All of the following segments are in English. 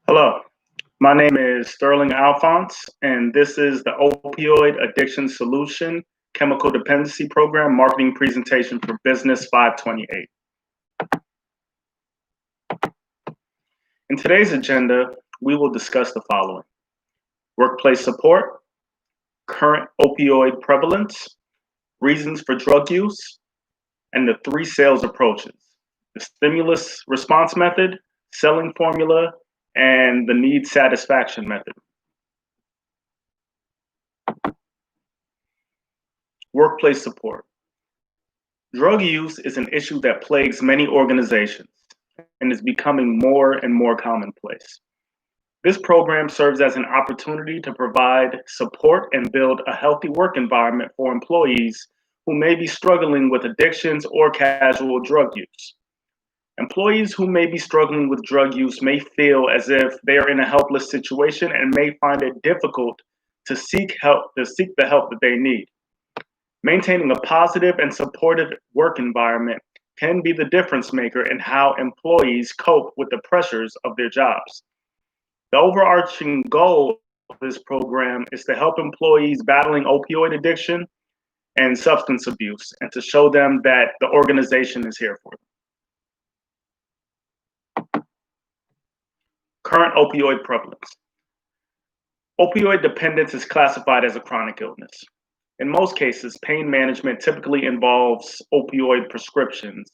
Hello, my name is Sterling Alphonse, and this is the Opioid Addiction Solution Chemical Dependency Program Marketing Presentation for Business 528. In today's agenda, we will discuss the following: workplace support, current opioid prevalence, reasons for drug use, and the three sales approaches: the stimulus response method, selling formula, and the need satisfaction method. Workplace support. Drug use is an issue that plagues many organizations and is becoming more and more commonplace. This program serves as an opportunity to provide support and build a healthy work environment for employees who may be struggling with addictions or casual drug use. Employees who may be struggling with drug use may feel as if they are in a helpless situation and may find it difficult to seek the help that they need. Maintaining a positive and supportive work environment can be the difference maker in how employees cope with the pressures of their jobs. The overarching goal of this program is to help employees battling opioid addiction and substance abuse and to show them that the organization is here for them. Current opioid prevalence. Opioid dependence is classified as a chronic illness. In most cases, pain management typically involves opioid prescriptions,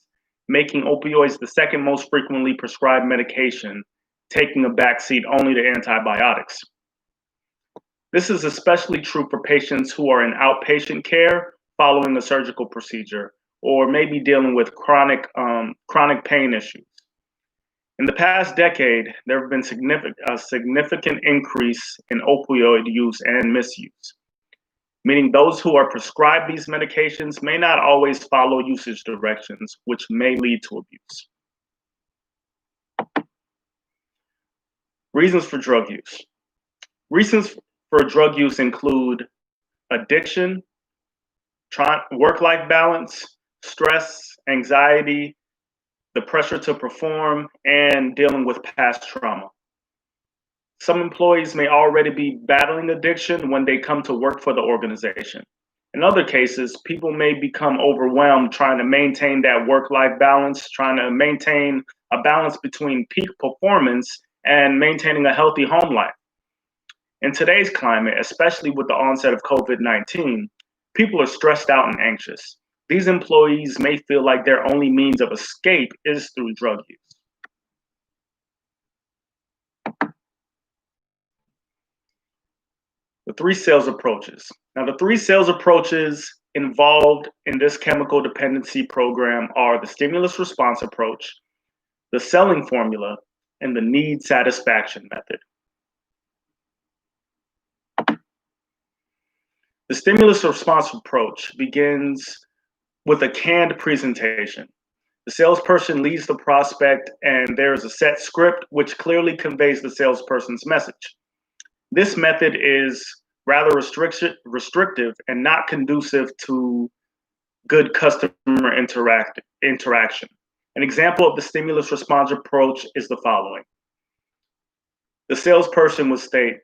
making opioids the second most frequently prescribed medication, taking a backseat only to antibiotics. This is especially true for patients who are in outpatient care following a surgical procedure or maybe dealing with chronic pain issues. In the past decade, there have been a significant increase in opioid use and misuse, meaning those who are prescribed these medications may not always follow usage directions, which may lead to abuse. Reasons for drug use. Reasons for drug use include addiction, work-life balance, stress, anxiety, the pressure to perform, and dealing with past trauma. Some employees may already be battling addiction when they come to work for the organization. In other cases, people may become overwhelmed trying to maintain that work-life balance, trying to maintain a balance between peak performance and maintaining a healthy home life. In today's climate, especially with the onset of COVID-19, people are stressed out and anxious. These employees may feel like their only means of escape is through drug use. The three sales approaches. Now, the three sales approaches involved in this chemical dependency program are the stimulus response approach, the selling formula, and the need satisfaction method. The stimulus response approach begins with a canned presentation. The salesperson leads the prospect, and there is a set script which clearly conveys the salesperson's message. This method is rather restrictive and not conducive to good customer interaction. An example of the stimulus response approach is the following. The salesperson would state,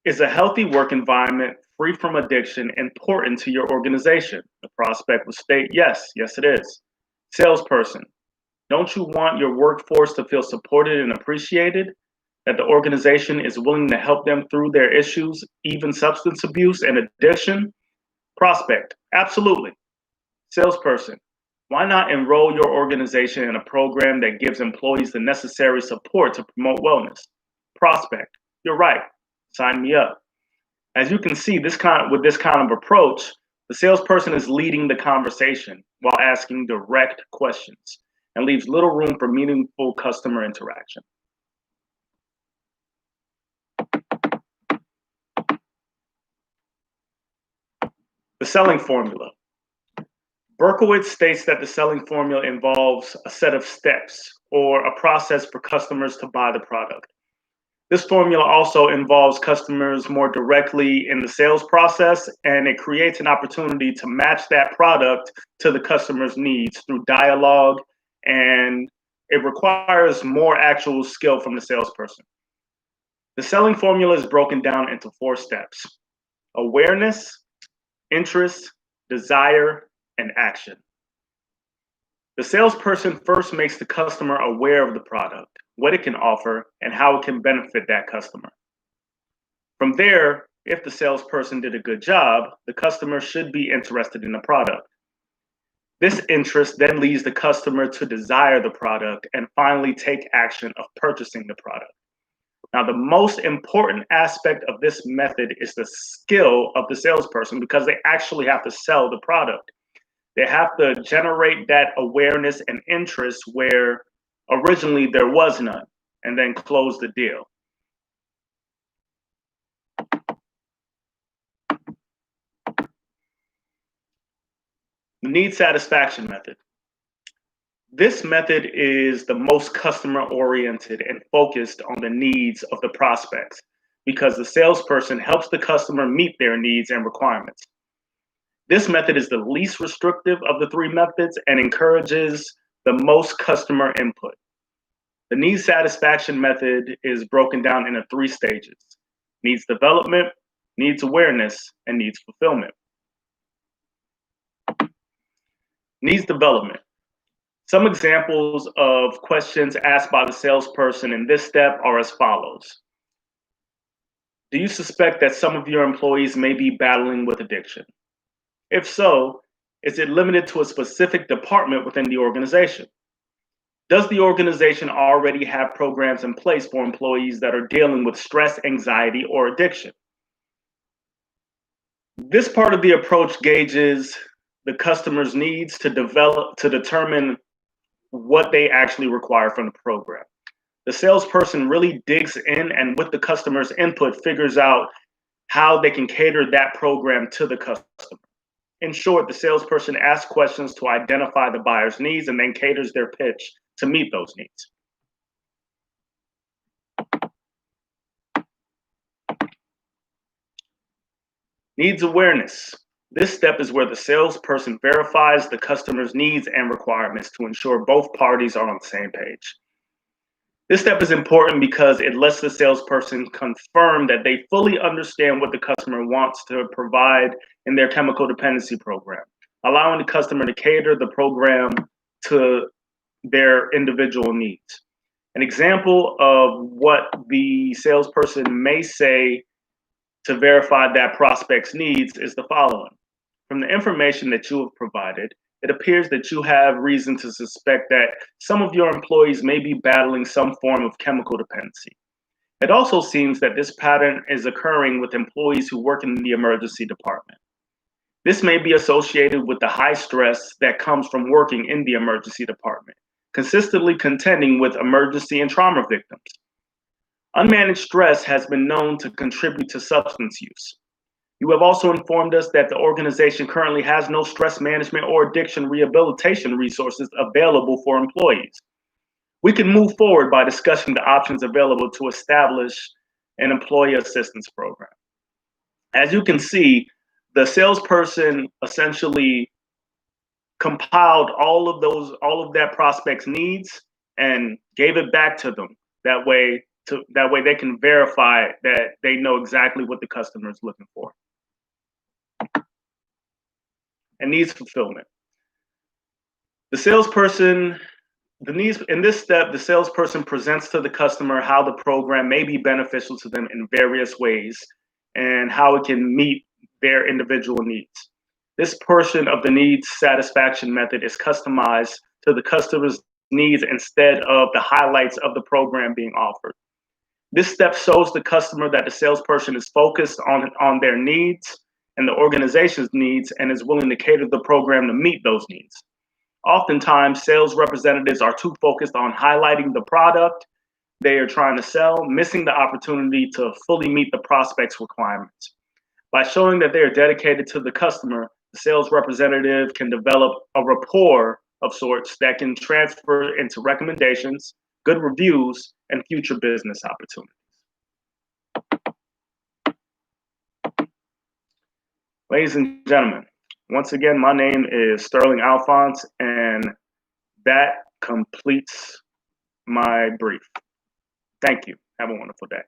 "Is a healthy work environment free from addiction important to your organization?" The prospect would state, yes it is. Salesperson, don't you want your workforce to feel supported and appreciated? That the organization is willing to help them through their issues, even substance abuse and addiction? Prospect, absolutely. Salesperson, why not enroll your organization in a program that gives employees the necessary support to promote wellness? Prospect, you're right, sign me up. As you can see, with this kind of approach, the salesperson is leading the conversation while asking direct questions and leaves little room for meaningful customer interaction. The selling formula. Berkowitz states that the selling formula involves a set of steps or a process for customers to buy the product. This formula also involves customers more directly in the sales process, and it creates an opportunity to match that product to the customer's needs through dialogue, and it requires more actual skill from the salesperson. The selling formula is broken down into 4 steps: awareness, interest, desire, and action. The salesperson first makes the customer aware of the product, what it can offer, and how it can benefit that customer. From there, if the salesperson did a good job, the customer should be interested in the product. This interest then leads the customer to desire the product and finally take action of purchasing the product. Now, the most important aspect of this method is the skill of the salesperson because they actually have to sell the product. They have to generate that awareness and interest where originally there was none, and then close the deal. The need satisfaction method. This method is the most customer oriented and focused on the needs of the prospects because the salesperson helps the customer meet their needs and requirements. This method is the least restrictive of the 3 methods and encourages the most customer input. The needs satisfaction method is broken down into 3 stages: needs development, needs awareness, and needs fulfillment. Needs development. Some examples of questions asked by the salesperson in this step are as follows. Do you suspect that some of your employees may be battling with addiction? If so, is it limited to a specific department within the organization? Does the organization already have programs in place for employees that are dealing with stress, anxiety, or addiction? This part of the approach gauges the customer's needs to determine what they actually require from the program. The salesperson really digs in and with the customer's input figures out how they can cater that program to the customer. In short, the salesperson asks questions to identify the buyer's needs and then caters their pitch to meet those needs. Needs awareness. This step is where the salesperson verifies the customer's needs and requirements to ensure both parties are on the same page. This step is important because it lets the salesperson confirm that they fully understand what the customer wants to provide in their chemical dependency program, allowing the customer to cater the program to their individual needs. An example of what the salesperson may say to verify that prospect's needs is the following. From the information that you have provided, it appears that you have reason to suspect that some of your employees may be battling some form of chemical dependency. It also seems that this pattern is occurring with employees who work in the emergency department. This may be associated with the high stress that comes from working in the emergency department, consistently contending with emergency and trauma victims. Unmanaged stress has been known to contribute to substance use. You have also informed us that the organization currently has no stress management or addiction rehabilitation resources available for employees. We can move forward by discussing the options available to establish an employee assistance program. As you can see, the salesperson essentially compiled all of that prospect's needs and gave it back to them. That way they can verify that they know exactly what the customer is looking for. And needs fulfillment. In this step, the salesperson presents to the customer how the program may be beneficial to them in various ways and how it can meet their individual needs. This portion of the needs satisfaction method is customized to the customer's needs instead of the highlights of the program being offered. This step shows the customer that the salesperson is focused on their needs and the organization's needs and is willing to cater the program to meet those needs. Oftentimes, sales representatives are too focused on highlighting the product they are trying to sell, missing the opportunity to fully meet the prospect's requirements. By showing that they are dedicated to the customer, the sales representative can develop a rapport of sorts that can transfer into recommendations, good reviews, and future business opportunities. Ladies and gentlemen, once again, my name is Sterling Alphonse, and that completes my brief. Thank you. Have a wonderful day.